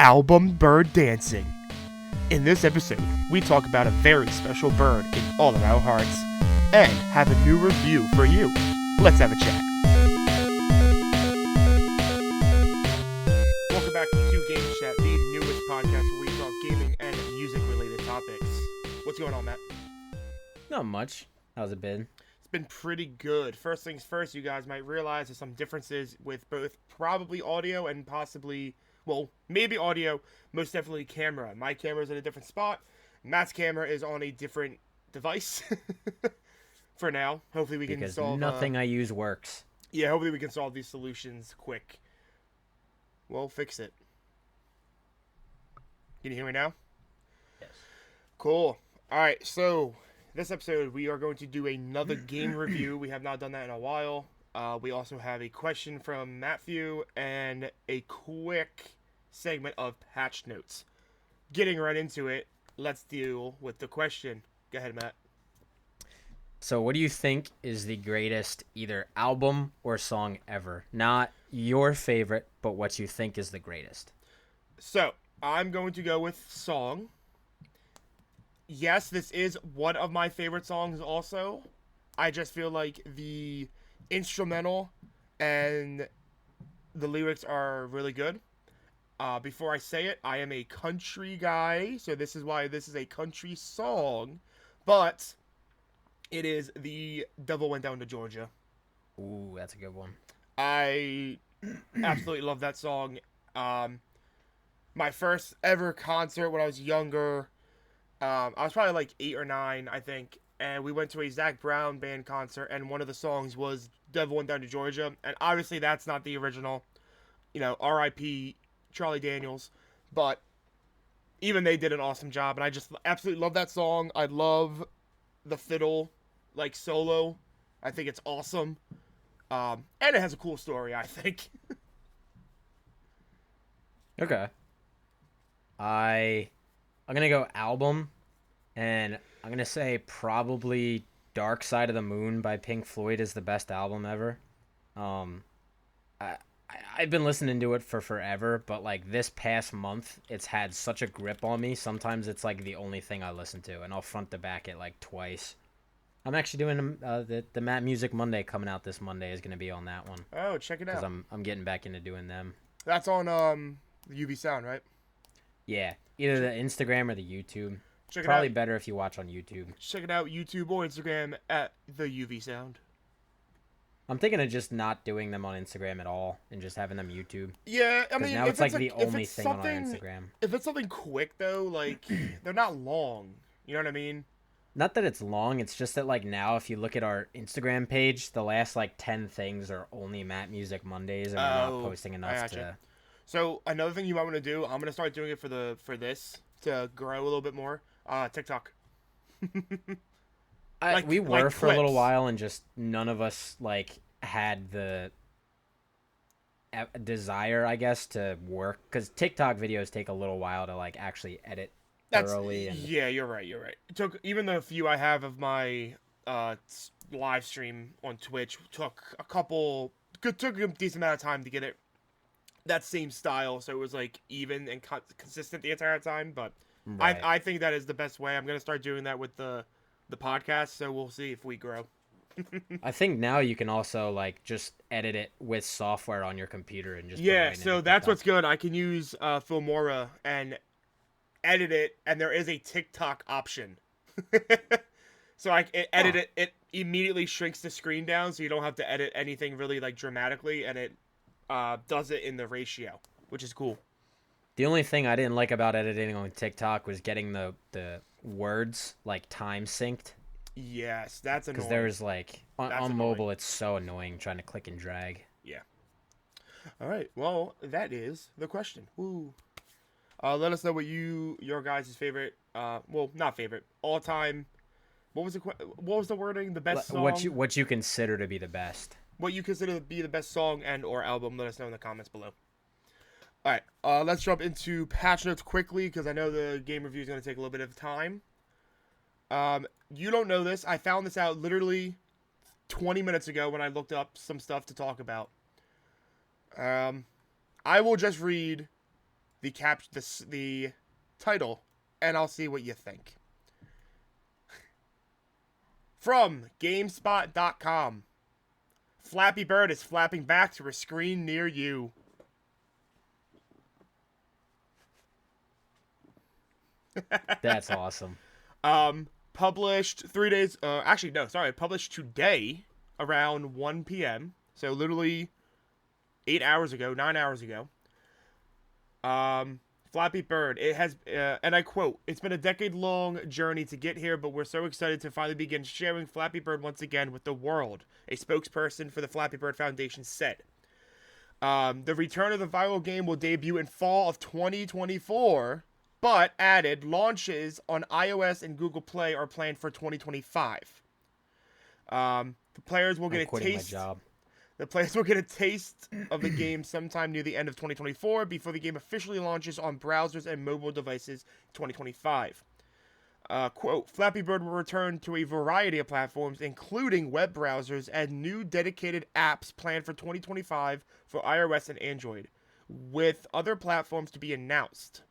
album bird dancing. In this episode, we talk about a very special bird in all of our hearts and have a new review for you. Let's have a chat. Welcome back to Game Chat, the newest podcast where we talk gaming and music-related topics. What's going on, Matt? Not much. How's it been? It's been pretty good. First things first, you guys might realize there's some differences with both probably audio and possibly, well, maybe audio, most definitely camera. My camera's in a different spot. Matt's camera is on a different device for now. Hopefully we can solve... nothing I use works. Yeah, hopefully we can solve these solutions quick. We'll fix it. Can you hear me now? Yes. Cool. Alright, so this episode we are going to do another game review. We have not done that in a while. We also have a question from Matthew and a quick segment of patch notes. Getting right into it, let's deal with the question. Go ahead, Matt. So what do you think is the greatest either album or song ever? Not your favorite, but what you think is the greatest. So, I'm going to go with song. Yes, this is one of my favorite songs also. I just feel like the instrumental and the lyrics are really good. Before I say it, I am a country guy, so this is why this is a country song. But it is The Devil Went Down to Georgia. Ooh, that's a good one. I absolutely love that song. My first ever concert when I was younger, I was probably like 8 or 9, I think, and we went to a Zac Brown band concert, and one of the songs was Devil Went Down to Georgia, and obviously that's not the original, R.I.P. Charlie Daniels, but even they did an awesome job, and I just absolutely love that song. I love the fiddle, solo. I think it's awesome, and it has a cool story, I think. Okay. I'm gonna go album, and I'm gonna say probably Dark Side of the Moon by Pink Floyd is the best album ever. I've been listening to it for forever, but this past month, it's had such a grip on me. Sometimes it's the only thing I listen to, and I'll front to back it twice. I'm actually doing the Matt Music Monday coming out this Monday is gonna be on that one. Oh, check it out. Because I'm getting back into doing them. That's on the UV Sound, right? Yeah, either the Instagram or the YouTube. Check it Probably out. better if you watch on YouTube. Check it out, YouTube or Instagram at the UV Sound. I'm thinking of just not doing them on Instagram at all and just having them YouTube. Yeah, I mean, now if it's the only thing on our Instagram. If it's something quick though, they're not long. You know what I mean? Not that it's long, it's just that now if you look at our Instagram page, the last 10 things are only Matt Music Mondays, and we're not posting enough to. So another thing you might want to do, I'm gonna start doing it for this to grow a little bit more. TikTok. We were for clips. a little while, and just none of us had the desire, I guess, to work, because TikTok videos take a little while to actually edit thoroughly. Yeah, you're right. It took, even the few I have of my live stream on Twitch, took a decent amount of time to get it that same style, so it was even and consistent the entire time. But right. I think that is the best way. I'm gonna start doing that with the podcast, so we'll see if we grow. I think now you can also just edit it with software on your computer and just so that's what's good. I can use Filmora and edit it, and there is a TikTok option. So I edit it. It immediately shrinks the screen down, so you don't have to edit anything really dramatically, and it does it in the ratio, which is cool. The only thing I didn't like about editing on TikTok was getting the words time synced. Yes, that's annoying. Because there's on mobile, it's so annoying trying to click and drag. Yeah. All right. Well, that is the question. Woo. Let us know what your guys' favorite. Well, not favorite. All time. What was the wording? The best song. What you consider to be the best. What you consider to be the best song and or album. Let us know in the comments below. All right. Let's jump into patch notes quickly, because I know the game review is going to take a little bit of time. You don't know this. I found this out literally 20 minutes ago when I looked up some stuff to talk about. I will just read the title, and I'll see what you think. From GameSpot.com, Flappy Bird is flapping back to a screen near you. That's awesome. Published 3 days. Actually, no, sorry. Published today around 1 p.m. So literally 8 hours ago, 9 hours ago. Flappy Bird. It has, and I quote, "It's been a decade-long journey to get here, but we're so excited to finally begin sharing Flappy Bird once again with the world," a spokesperson for the Flappy Bird Foundation said. The return of the viral game will debut in fall of 2024, but added launches on iOS and Google Play are planned for 2025. The players will I'm get a quitting my taste. job. The players will get a taste of the game sometime near the end of 2024 before the game officially launches on browsers and mobile devices in 2025. Quote, Flappy Bird will return to a variety of platforms, including web browsers and new dedicated apps planned for 2025 for iOS and Android, with other platforms to be announced.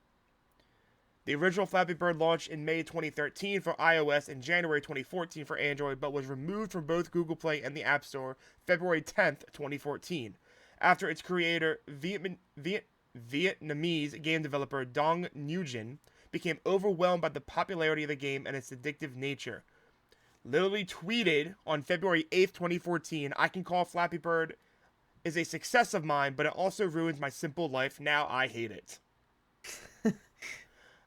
The original Flappy Bird launched in May 2013 for iOS and January 2014 for Android, but was removed from both Google Play and the App Store February 10th, 2014, after its creator, Vietnamese game developer Dong Nguyen, became overwhelmed by the popularity of the game and its addictive nature. Literally tweeted on February 8th, 2014, "I can call Flappy Bird is a success of mine, but it also ruins my simple life. Now I hate it."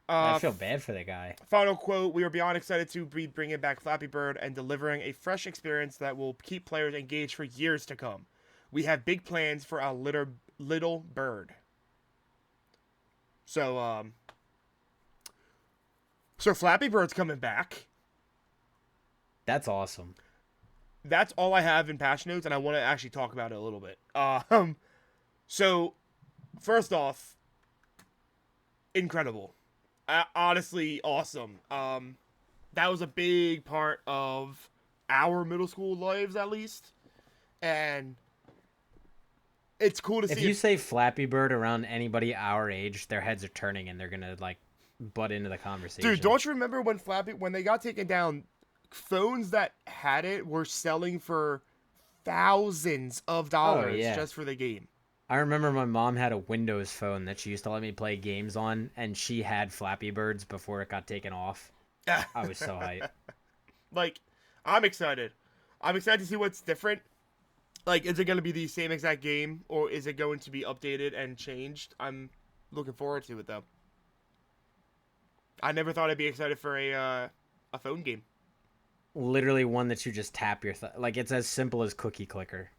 I feel bad for the guy. Final quote, "We are beyond excited to be bringing back Flappy Bird and delivering a fresh experience that will keep players engaged for years to come. We have big plans for our little bird." So, so Flappy Bird's coming back. That's awesome. That's all I have in patch notes, and I want to actually talk about it a little bit. So first off, incredible. Honestly, awesome. That was a big part of our middle school lives, at least, and it's cool to see. If you say Flappy Bird around anybody our age, their heads are turning and they're gonna like butt into the conversation. Dude, don't you remember when they got taken down? Phones that had it were selling for thousands of dollars just for the game. I remember my mom had a Windows phone that she used to let me play games on, and she had Flappy Birds before it got taken off. I was so hyped. Like, I'm excited. I'm excited to see what's different. Like, is it going to be the same exact game, or is it going to be updated and changed? I'm looking forward to it, though. I never thought I'd be excited for a phone game. Literally one that you just tap your like it's as simple as Cookie Clicker.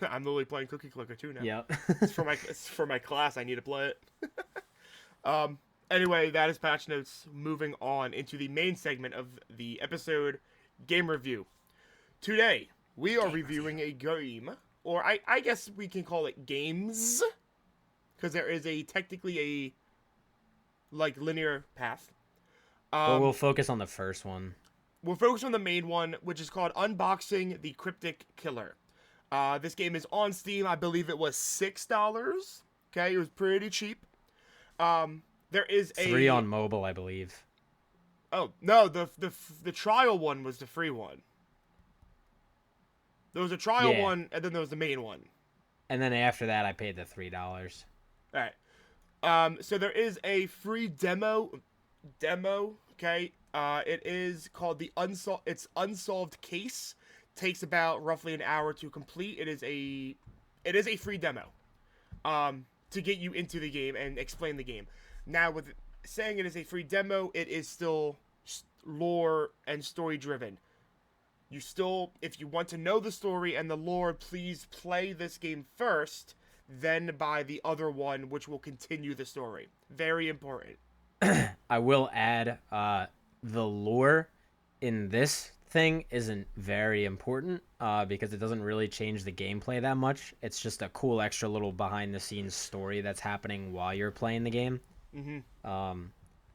I'm literally playing Cookie Clicker too now. Yep. It's for my class. I need to play it. Anyway, that is patch notes. Moving on into the main segment of the episode, game review. Today we are reviewing a game, or I guess we can call it games, because there is technically a linear path. Well, we'll focus on the first one. We'll focus on the main one, which is called Unboxing the Cryptic Killer. This game is on Steam. I believe it was $6. Okay, it was pretty cheap. There is $3 on mobile, I believe. Oh no, the trial one was the free one. There was a trial one, and then there was the main one. And then after that, I paid the $3. All right. So there is a free demo. Okay. It is called It's Unsolved Case. Takes about roughly an hour to complete. It is a free demo. To get you into the game and explain the game. Now, with saying it is a free demo, it is still lore and story driven. If you want to know the story and the lore, please play this game first, then buy the other one, which will continue the story. Very important. I will add, the lore in this thing isn't very important, because it doesn't really change the gameplay that much. It's just a cool extra little behind-the-scenes story that's happening while you're playing the game. Mm-hmm.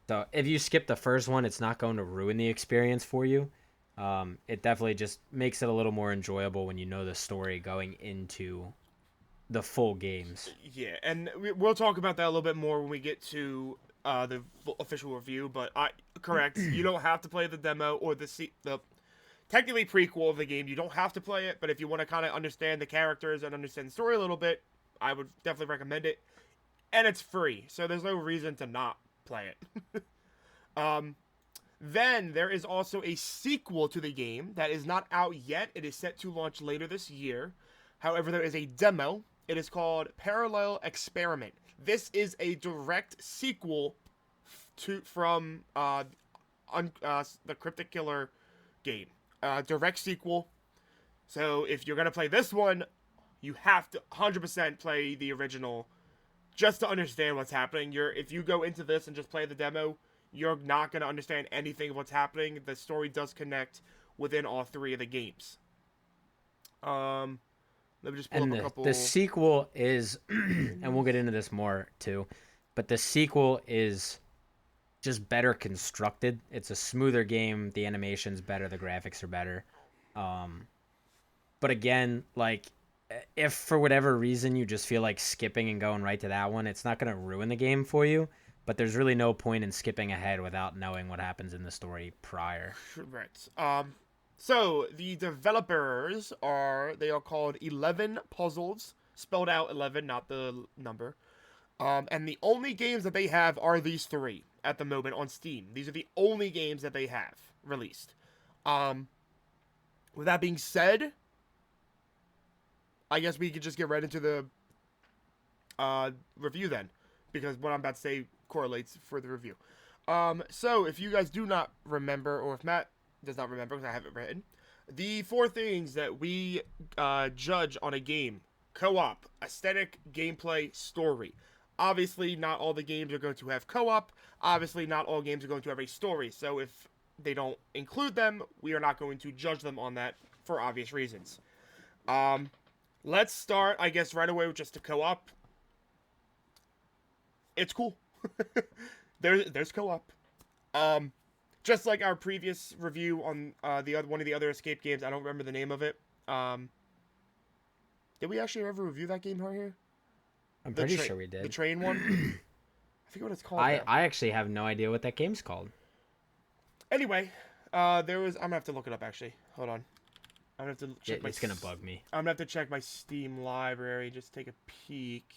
So if you skip the first one, it's not going to ruin the experience for you. It definitely just makes it a little more enjoyable when you know the story going into the full games. Yeah, and we'll talk about that a little bit more when we get to the official review. But correct, you don't have to play the demo or the technically prequel of the game. You don't have to play it, but if you want to kind of understand the characters and understand the story a little bit, I would definitely recommend it. And it's free, so there's no reason to not play it. Then there is also a sequel to the game that is not out yet. It is set to launch later this year. However, there is a demo. It is called Parallel Experiment. This is a direct sequel from the Cryptic Killer game. Direct sequel. So if you're gonna play this one, you have to 100% play the original just to understand what's happening. If you go into this and just play the demo, you're not going to understand anything of what's happening. The story does connect within all three of the games. Let me just pull And up a couple. the sequel is, and we'll get into this more too, but the sequel is just better constructed. It's a smoother game. The animation's better. The graphics are better. But again, like, if for whatever reason you just feel like skipping and going right to that one, it's not going to ruin the game for you. But there's really no point in skipping ahead without knowing what happens in the story prior. Right. So the developers are called 11 Puzzles, spelled out 11, not the number. And the only games that they have are these three at the moment on Steam. These are the only games that they have released. With that being said, I guess we could just get right into the review then, because what I'm about to say correlates for the review. So if you guys do not remember, or if Matt does not remember because I have it written, the 4 things that we judge on a game: co-op, aesthetic, gameplay, story. Obviously, not all the games are going to have co-op. Obviously, not all games are going to have a story. So if they don't include them, we are not going to judge them on that for obvious reasons. Let's start, I guess, right away with just the co-op. It's cool. There's co-op. Just like our previous review on one of the other escape games. I don't remember the name of it. Did we actually ever review that game right here? I'm pretty sure we did. The train one? I forget what it's called. I actually have no idea what that game's called. Anyway, I'm gonna have to look it up actually. Hold on. I'm gonna have to check It's gonna bug me. I'm gonna have to check my Steam library, just take a peek.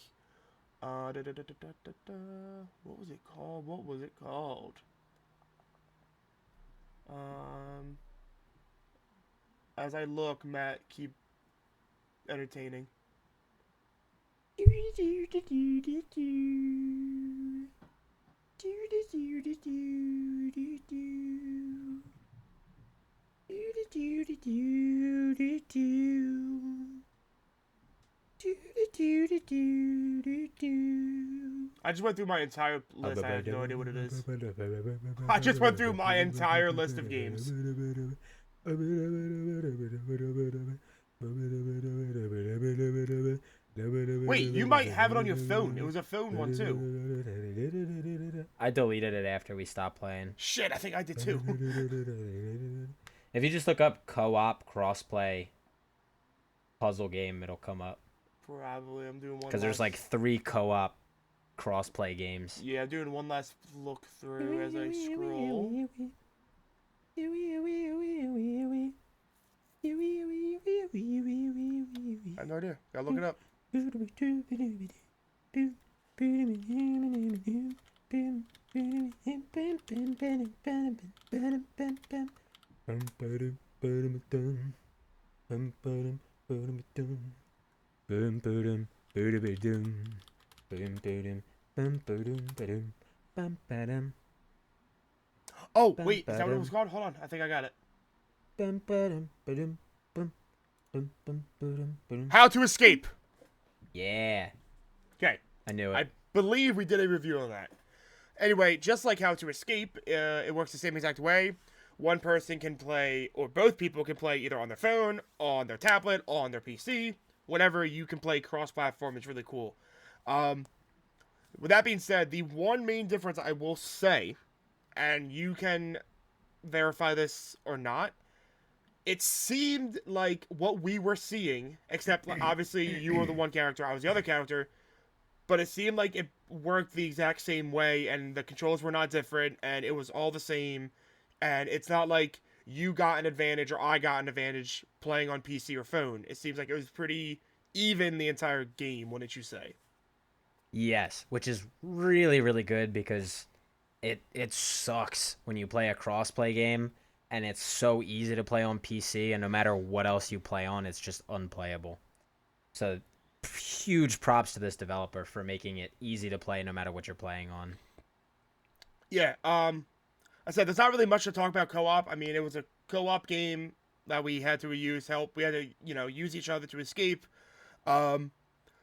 What was it called? As I look, Matt, keep entertaining. I just went through my entire list. I have no idea what it is. I just went through my entire list of games. Wait, you might have it on your phone. It was a phone one too. I deleted it after we stopped playing. Shit, I think I did too. If you just look up co-op crossplay puzzle game, it'll come up. Probably. I'm doing one. Because there's like 3 co-op crossplay games. Yeah, I'm doing one last look through as I scroll. I have no idea. Gotta look it up. Oh, wait, is that what it was called? Hold on, I think I got it. How to Escape. Yeah. Okay. I knew it. I believe we did a review on that. Anyway, just like How to Escape, it works the same exact way. One person can play, or both people can play either on their phone, on their tablet, or on their PC. Whenever you can play cross-platform, it's really cool. With that being said, the one main difference I will say, and you can verify this or not, it seemed like what we were seeing, except like, obviously you were the one character, I was the other character, but it seemed like it worked the exact same way, and the controls were not different, and it was all the same, and it's not like you got an advantage or I got an advantage playing on PC or phone. It seems like it was pretty even the entire game, wouldn't you say? Yes, which is really really good because it sucks when you play a crossplay game and it's so easy to play on PC and no matter what else you play on, it's just unplayable. So huge props to this developer for making it easy to play no matter what you're playing on. Yeah, I said there's not really much to talk about co-op. I mean, it was a co-op game that we had to use help. We had to, use each other to escape. Um,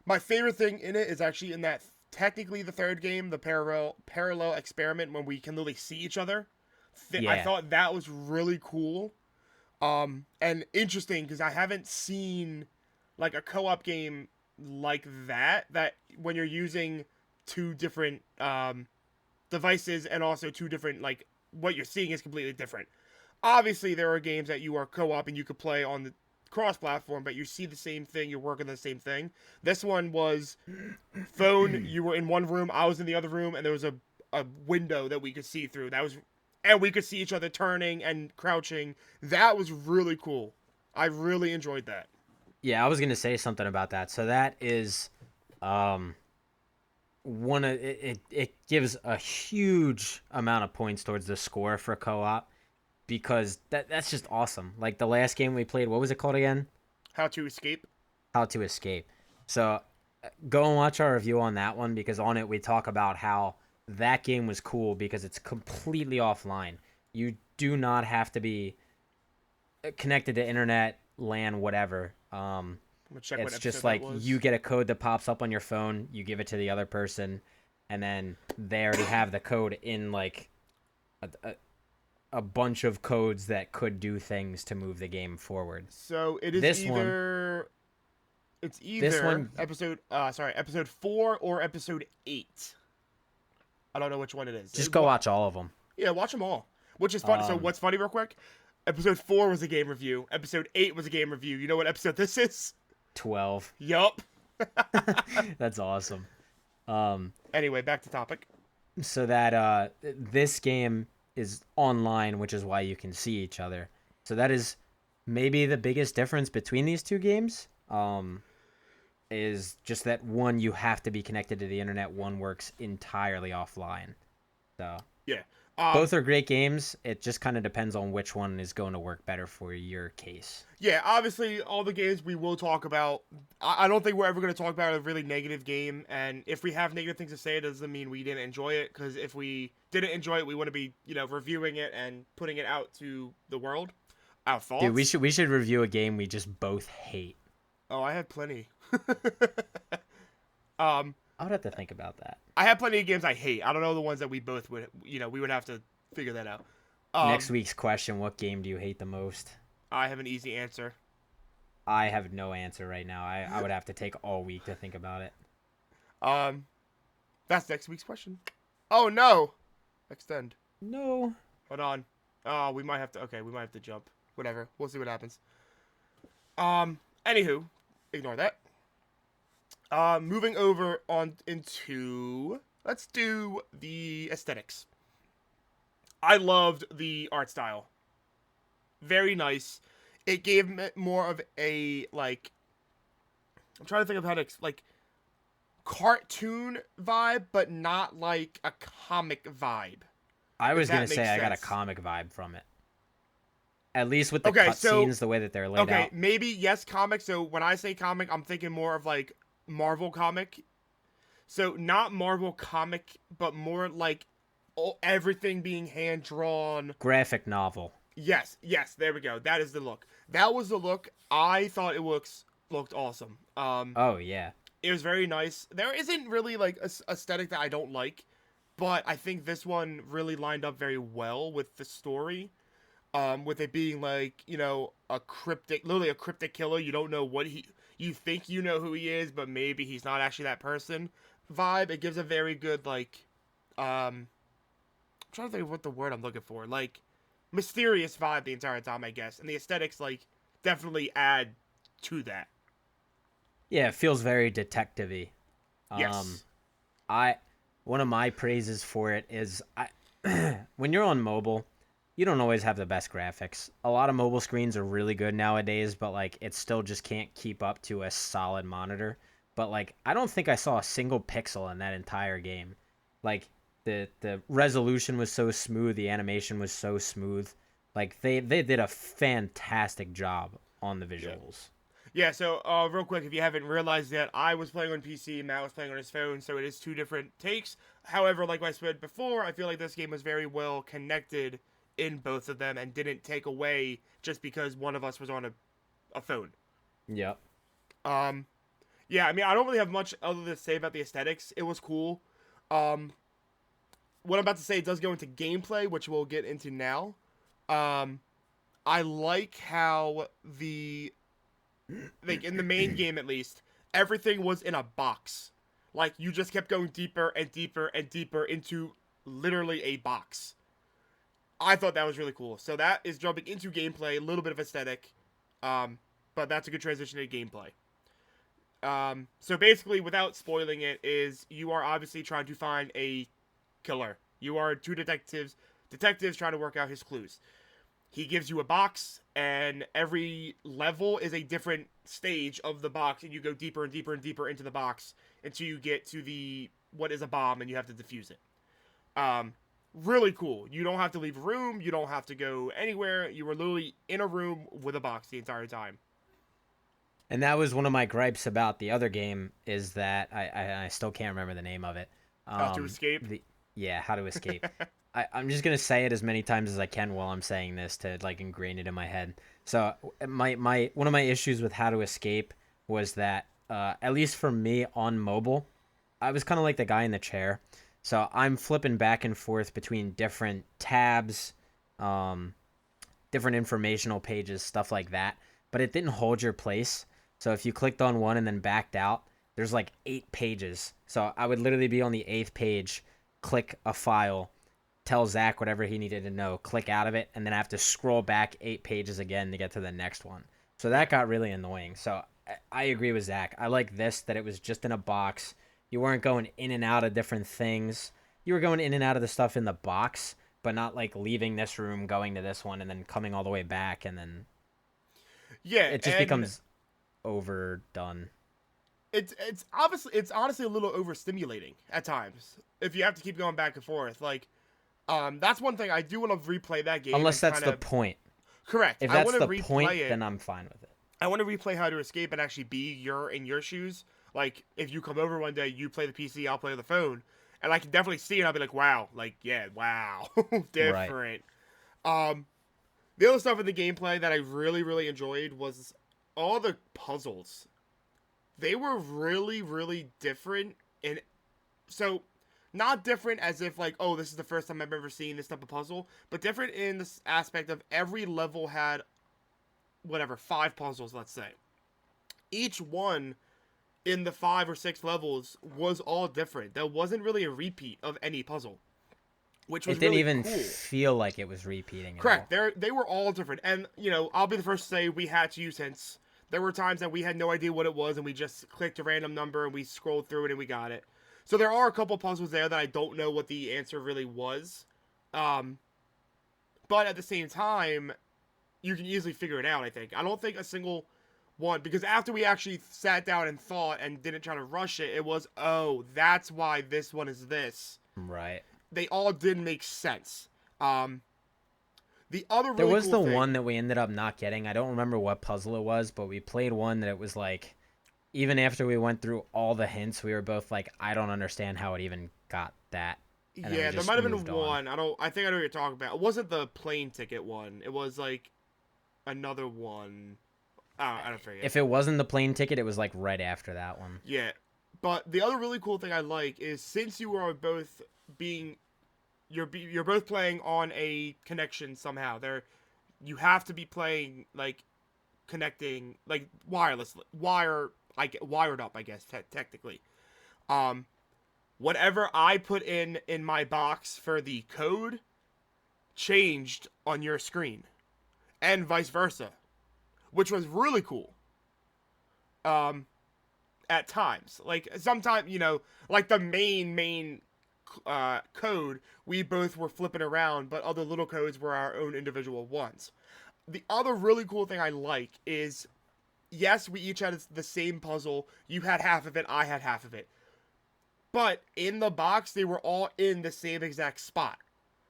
my favorite thing in it is actually in that technically the third game, the parallel experiment when we can literally see each other. I Yeah. thought that was really cool. And interesting because I haven't seen like a co-op game like that when you're using two different devices and also two different like what you're seeing is completely different. Obviously, there are games that you are co-op and you could play on the cross-platform, but you see the same thing, you're working the same thing. This one was phone. You were in one room, I was in the other room, and there was a window that we could see through. And we could see each other turning and crouching. That was really cool. I really enjoyed that. Yeah, I was gonna say something about that. So that is, um, one of it gives a huge amount of points towards the score for co-op because that's just awesome. Like the last game we played, what was it called again? How to escape? How to Escape. So go and watch our review on that one because on it we talk about how that game was cool because it's completely offline. You do not have to be connected to internet, LAN, whatever. I'm gonna check what It's just episode that like was. you get a code that pops up on your phone, you give it to the other person, and then they already have the code in like a, a, a bunch of codes that could do things to move the game forward. So it is This one, either it's this either one, episode 4 or episode 8. I don't know which one it is. just go watch all of them. Yeah, watch them all. Which is funny. So Um, what's funny, real quick? Episode 4 was a game review. Episode 8 was a game review. You know what episode this is? 12. Yup. That's awesome. Um, Anyway, back to topic. so that this game is online, which is why you can see each other. So that is maybe the biggest difference between these two games. Is just that one you have to be connected to the internet, one works entirely offline. So Yeah. both are great games. It just kind of depends on which one is going to work better for your case. Yeah, obviously, all the games we will talk about. I don't think we're ever going to talk about a really negative game. And if we have negative things to say, it doesn't mean we didn't enjoy it. Because if we didn't enjoy it, we want to be, reviewing it and putting it out to the world. Our Dude, we thoughts. should review a game we just both hate. Oh, I have plenty. um, I would have to think about that. I have plenty of games I hate. I don't know the ones that we both would, we would have to figure that out. Next Um, week's question, what game do you hate the most? I have an easy answer. I have no answer right now. I would have to take all week to think about it. Um, that's next week's question. Oh no! Extend. No. Hold on. Oh, we might have to. Okay, we might have to jump. Whatever. We'll see what happens. Anywho, ignore that. Moving over on into. Let's do the aesthetics. I loved the art style. Very nice. It gave it more of a like. I'm trying to think of how to like cartoon vibe, but not like a comic vibe. I If was going that to say makes I got a sense. comic vibe from it. At least with the Okay, so cutscenes, the way that they're laid okay, out. maybe yes, comic. So when I say comic, I'm thinking more of like Marvel comic. So not Marvel comic, but more like everything being hand drawn. Graphic novel. Yes, yes, there we go. That is the look. That was the look. I thought it looked awesome. Oh, yeah. It was very nice. There isn't really like a aesthetic that I don't like, but I think this one really lined up very well with the story. With it being like literally a cryptic killer. You don't know you think you know who he is, but maybe he's not actually that person. Vibe. It gives a very good like, I'm trying to think of what the word I'm looking for. Like, mysterious vibe the entire time, I guess, and the aesthetics like definitely add to that. Yeah, it feels very detective-y. Um, Yes. I One of my praises for it is when you're on mobile, you don't always have the best graphics. A lot of mobile screens are really good nowadays, but like it still just can't keep up to a solid monitor. But like I don't think I saw a single pixel in that entire game. Like the resolution was so smooth, the animation was so smooth. Like they did a fantastic job on the Yeah. visuals. Yeah, so real quick, if you haven't realized yet, I was playing on PC, Matt was playing on his phone, so it is two different takes. However, like I said before, I feel like this game was very well connected in both of them and didn't take away just because one of us was on a phone. Yep. Um, yeah, I mean, I don't really have much other to say about the aesthetics. It was cool. Um, what I'm about to say does go into gameplay, which we'll get into now. Um, I like how the like in the main game at least, everything was in a box. Like you just kept going deeper and deeper and deeper into literally a box. I thought that was really cool. So that is jumping into gameplay, a little bit of aesthetic, um, but that's a good transition to gameplay. So basically, without spoiling it, is you are obviously trying to find a killer. You are two detectives trying to work out his clues. He gives you a box, and every level is a different stage of the box, and you go deeper and deeper and deeper into the box until you get to the what is a bomb, and you have to defuse it. Um, Really cool. You don't have to leave a room. You don't have to go anywhere. You were literally in a room with a box the entire time. And that was one of my gripes about the other game is that I still can't remember the name of it. How to Um, escape? the Yeah, How to Escape. I'm just gonna say it as many times as I can while I'm saying this to like ingrain it in my head. So my one of my issues with How to Escape was that at least for me on mobile, I was kind of like the guy in the chair. So I'm flipping back and forth between different tabs, um, different informational pages, stuff like that. But it didn't hold your place. So if you clicked on one and then backed out, there's like 8 pages. So I would literally be on the eighth page, click a file, tell Zach whatever he needed to know, click out of it, and then I have to scroll back 8 pages again to get to the next one. So that Yeah. got really annoying. So I agree with Zach. I like this that it was just in a box. You weren't going in and out of different things. You were going in and out of the stuff in the box, but not like leaving this room, going to this one, and then coming all the way back, and then Yeah, it just and becomes overdone. it's honestly a little overstimulating at times if you have to keep going back and forth. Like, that's one thing I do want to replay that game Unless and that's kind the of point. correct. If I that's want to the replay point, it. then I'm fine with it. I want to replay How to Escape and actually be in your shoes. Like, if you come over one day, you play the PC, I'll play the phone, and I can definitely see it. I'll be like, wow, like yeah, wow, Right. different. Um, the other stuff in the gameplay that I really enjoyed was all the puzzles. They were really different, and so not different as if like, oh, this is the first time I've ever seen this type of puzzle, but different in this aspect of every level had whatever 5 puzzles, let's say. Each one in the 5 or 6 levels was all different. There wasn't really a repeat of any puzzle, which was It didn't really even cool. feel like it was repeating at Correct. all. They were all different, and I'll be the first to say we had to use hints. There were times that we had no idea what it was, and we just clicked a random number and we scrolled through it and we got it. So there are a couple puzzles there that I don't know what the answer really was, um, but at the same time, you can easily figure it out. I don't think a single one, because after we actually sat down and thought and didn't try to rush it, it was, oh, that's why this one is this. Right. They all did make sense. Um, the other There really was cool the one thing, that we ended up not getting. I don't remember what puzzle it was, but we played one that it was like, even after we went through all the hints, we were both like, I don't understand how it even got that. And then we yeah, there just might have been moved on. one. I think I know what you're talking about. It wasn't the plane ticket one. It was like another one. I don't forget. If it wasn't the plane ticket, it was like right after that one. Yeah, but the other really cool thing I like is since you are both being you're both playing on a connection somehow. There, you have to be playing like connecting like wired up. I guess technically. Um, Whatever I put in my box for the code, changed on your screen, and vice versa, which was really cool. Um, at times, like sometimes like the main code, we both were flipping around, but other little codes were our own individual ones. The other really cool thing I like is, yes, we each had the same puzzle. You had half of it, I had half of it. But in the box, they were all in the same exact spot.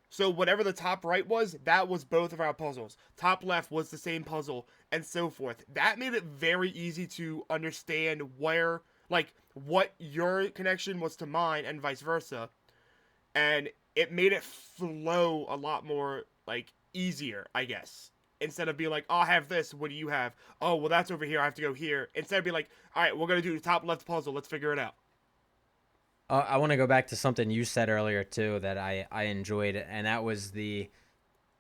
So whatever the top right was, that was both of our puzzles. Top left was the same puzzle, and so forth. That made it very easy to understand where, like, what your connection was to mine, and vice versa. And it made it flow a lot more, like, easier, I guess. Instead of being like, oh, I have this, what do you have? Oh, well, that's over here, I have to go here. Instead of being like, all right, we're going to do the top left puzzle, let's figure it out. I want to go back to something you said earlier too that I enjoyed, and that was you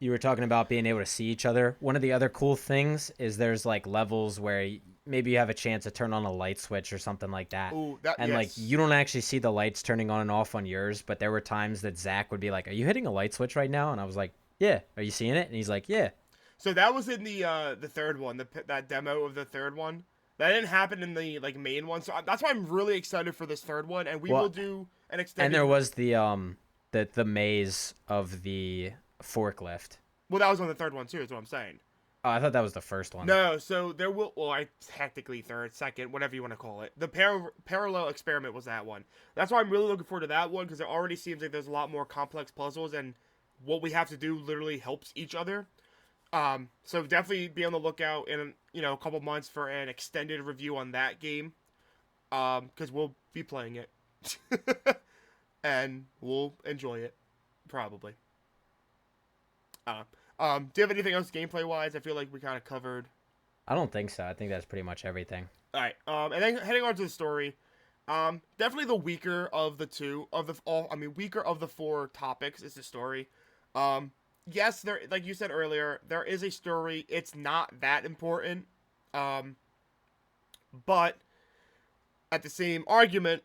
were talking about being able to see each other. One of the other cool things is there's like levels where maybe you have a chance to turn on a light switch or something like that. Oh, that, And like yes. you don't actually see the lights turning on and off on yours, but there were times that Zach would be like, "Are you hitting a light switch right now?" And I was like, "Yeah." "Are you seeing it?" And he's like, "Yeah." So that was in the third one, that demo of the third one. That didn't happen in the like main one, so that's why I'm really excited for this third one, and we will Well, do an and extended. there was the maze of the forklift. Well, that was on the third one too. Is what I'm saying. Oh, I thought that was the first one. No, so there will. Well, I technically third, second, whatever you want to call it. The parallel experiment was that one. That's why I'm really looking forward to that one, because it already seems like there's a lot more complex puzzles, and what we have to do literally helps each other. So definitely be on the lookout in a couple months for an extended review on that game. Because we'll be playing it, and we'll enjoy it, probably. Do you have anything else gameplay wise? I feel like we kind of covered. I don't think so. I think that's pretty much everything. All right. And then heading on to the story. Definitely the weaker of the two of the all. I mean, weaker of the four topics is the story. Um, yes, there, like you said earlier, there is a story. It's not that important. Um, but at the same argument,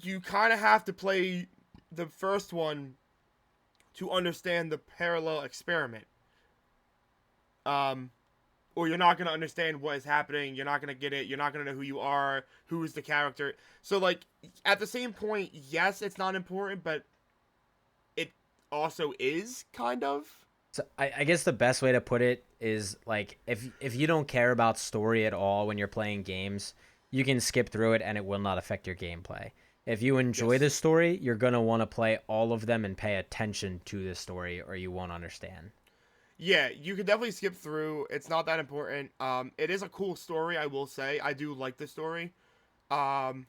you kind of have to play the first one to understand the parallel experiment. Um, or you're not gonna understand what is happening. You're not gonna get it. You're not gonna know who you are, who is the character. So like at the same point, yes, it's not important, but it also is kind of. So I guess the best way to put it is like if you don't care about story at all when you're playing games, you can skip through it and it will not affect your gameplay. If you enjoy the Yes. story, you're gonna want to play all of them and pay attention to the story, or you won't understand. Yeah, you can definitely skip through. It's not that important. It is a cool story, I will say. I do like the story. Um,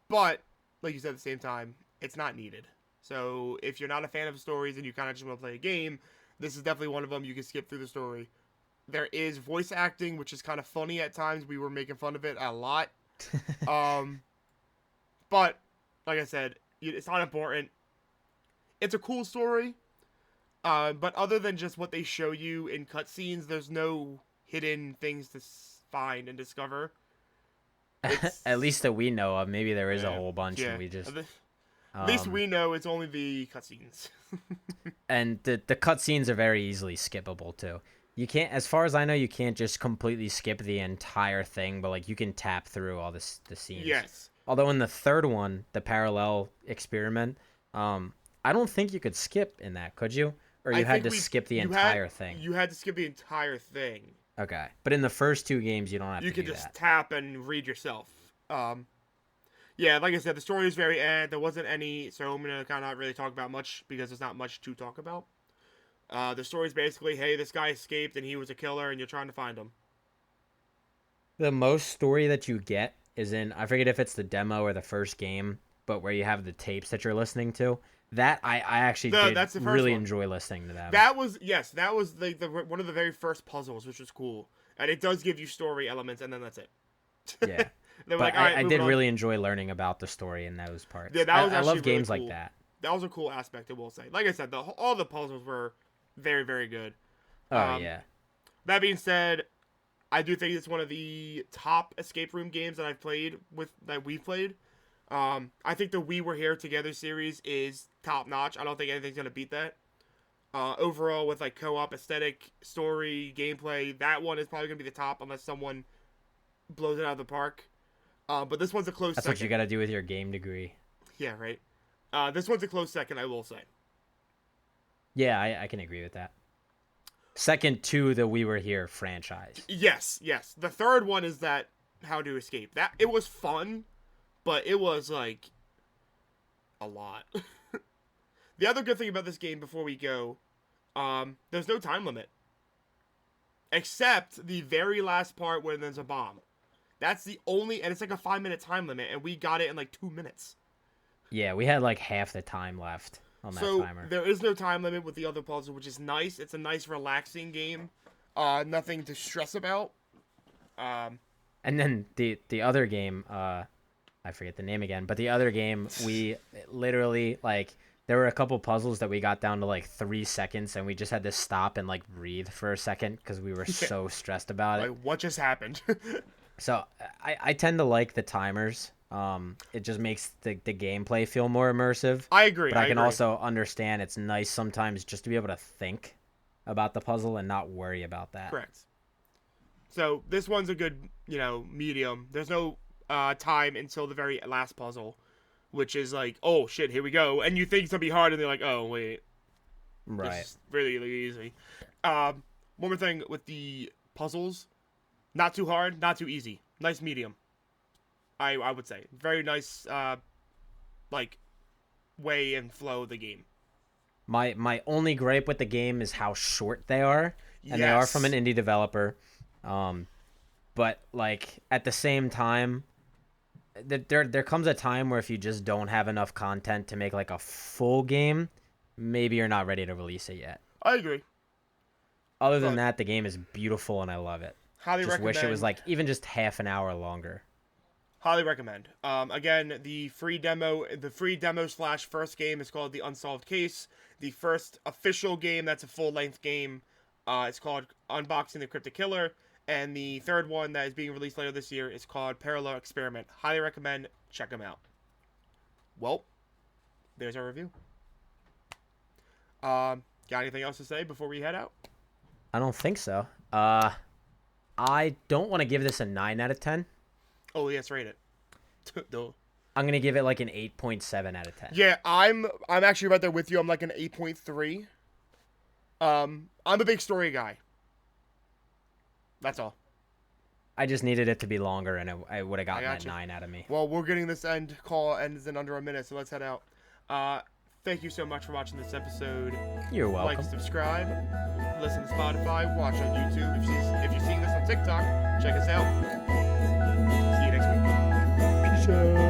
but like you said, at the same time, it's not needed. So if you're not a fan of stories and you kind of just want to play a game, this is definitely one of them. You can skip through the story. There is voice acting, which is kind of funny at times. We were making fun of it a lot. Um, but like I said, it's not important. It's a cool story. But other than just what they show you in cutscenes, there's no hidden things to find and discover. At It's least that we know of. Maybe there is a yeah, whole bunch and yeah. we just At least um we know it's only the cutscenes. and the cutscenes are very easily skippable too. You can't, as far as I know, you can't just completely skip the entire thing, but like you can tap through all the scenes. Yes, Although in the third one, the parallel experiment, I don't think you could skip in that, could you? Or I you had think to we skip the you had entire thing. you had to skip the entire thing. Okay, but in the first two games, you don't have You to could do just that. tap and read yourself. Um, yeah, like I said, the story is very There wasn't any, so I'm gonna kind of not really talk about much because there's not much to talk about. The story's basically, hey, this guy escaped and he was a killer, and you're trying to find him. The most story that you get is in, I forget if it's the demo or the first game, but where you have the tapes that you're listening to. That I actually did That's the first really one. enjoy listening to them. That was yes, that was the one of the very first puzzles, which was cool, and it does give you story elements, and then that's it. Yeah. They were But like, all right, I moving did on. really enjoy learning about the story in those Yeah, parts. that was I actually love really games like cool. that. That was a cool aspect, I will say. Like I said, all the puzzles were very, very good. Oh Um, yeah. that being said, I do think it's one of the top escape room games that I've played that we've played. I think the We Were Here Together series is top notch. I don't think anything's gonna beat that. Overall, with like co-op aesthetic, story, gameplay, that one is probably gonna be the top unless someone blows it out of the park. But this one's a close That's what you second. got to do with your game degree. Yeah, right. This one's a close second, I will say. Yeah, I can agree with that. Second to the We Were Here franchise. Yes, yes. The third one is that How to Escape. That it was fun, but it was like a lot. The other good thing about this game before we go, there's no time limit. Except the very last part where there's a bomb. That's the only, and it's like a 5 minute time limit, and we got it in like 2 minutes. Yeah, we had like half the time left on that So timer. there is no time limit with the other puzzle, which is nice. It's a nice, relaxing game. Nothing to stress about. And then the other game, I forget the name again, but the other game, we literally like there were a couple puzzles that we got down to like 3 seconds, and we just had to stop and like breathe for a second because we were so stressed about it. Like, what just happened? So I tend to like the timers. It just makes the gameplay feel more immersive. I agree. But I can agree. also understand it's nice sometimes just to be able to think about the puzzle and not worry about that. Correct. So this one's a good, medium. There's no time until the very last puzzle, which is like, oh shit, here we go. And you think it's gonna be hard, and they're like, oh wait, Right. it's really, really easy. One more thing with the puzzles, not too hard, not too easy. Nice medium. I would say very nice, like way and flow of the game. My only gripe with the game is how short they are, and they are from an indie developer. But like at the same time, there comes a time where if you just don't have enough content to make like a full game, maybe you're not ready to release it yet. I agree. Other than that, the game is beautiful and I love it. Highly Just recommend. wish it was like even just half an hour longer. Highly recommend. Again, the free demo slash first game is called The Unsolved Case. The first official game that's a full length game, it's called Unboxing the Cryptic Killer. And the third one that is being released later this year is called Parallel Experiment. Highly recommend. Check them out. Well, there's our review. Got anything else to say before we head out? I don't think so. I don't want to give this a 9 out of 10. Oh, yes, rate it. No. I'm going to give it like an 8.7 out of 10. Yeah, I'm actually right there with you. I'm like an 8.3. I'm a big story guy. That's all. I just needed it to be longer, and I would have gotten that gotcha. 9 out of me. Well, we're getting this call ends in under a minute, so let's head out. Thank you so much for watching this episode. You're welcome. Like, subscribe, listen to Spotify, watch on YouTube. If you're seeing this on TikTok, check us out. See you next week. Peace out.